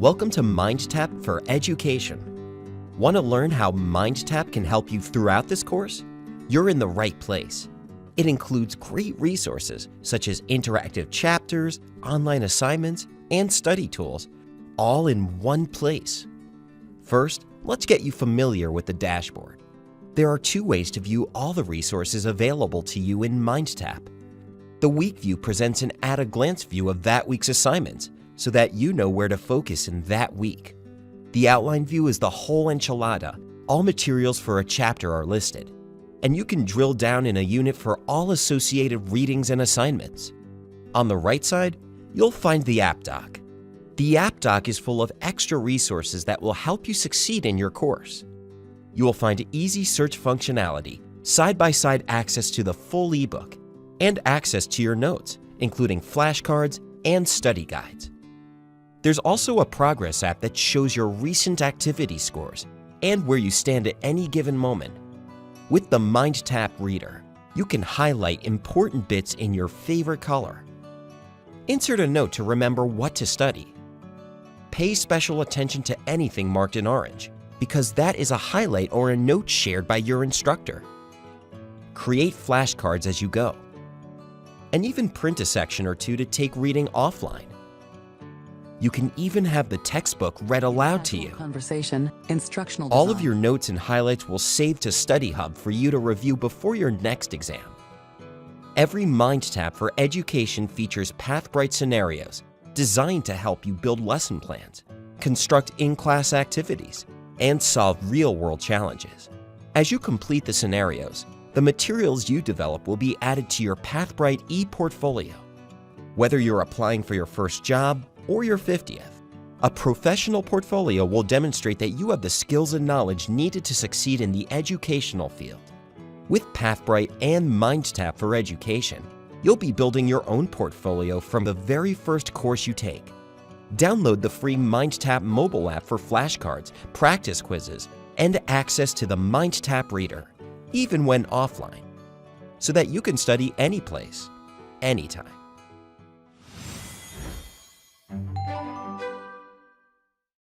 Welcome to MindTap for Education. Want to learn how MindTap can help you throughout this course? You're in the right place. It includes great resources such as interactive chapters, online assignments, and study tools, all in one place. First, let's get you familiar with the dashboard. There are two ways to view all the resources available to you in MindTap. The Week View presents an at-a-glance view of that week's assignments so that you know where to focus in that week. The Outline View is the whole enchilada. All materials for a chapter are listed, and you can drill down in a unit for all associated readings and assignments. On the right side, you'll find the App Doc. The App Doc is full of extra resources that will help you succeed in your course. You will find easy search functionality, side-by-side access to the full ebook, and access to your notes, including flashcards and study guides. There's also a progress app that shows your recent activity scores and where you stand at any given moment. With the MindTap Reader, you can highlight important bits in your favorite color. Insert a note to remember what to study. Pay special attention to anything marked in orange, because that is a highlight or a note shared by your instructor. Create flashcards as you go, and even print a section or two to take reading offline. You can even have the textbook read aloud to you. Instructional All design. of your notes and highlights will save to StudyHub for you to review before your next exam. Every MindTap for Education features Pathbrite Scenarios designed to help you build lesson plans, construct in-class activities, and solve real-world challenges. As you complete the scenarios, the materials you develop will be added to your Pathbrite e-portfolio. Whether you're applying for your first job or your 50th, a professional portfolio will demonstrate that you have the skills and knowledge needed to succeed in the educational field. With Pathbrite and MindTap for Education, you'll be building your own portfolio from the very first course you take. Download the free MindTap mobile app for flashcards, practice quizzes, and access to the MindTap Reader, even when offline, so that you can study any place, anytime.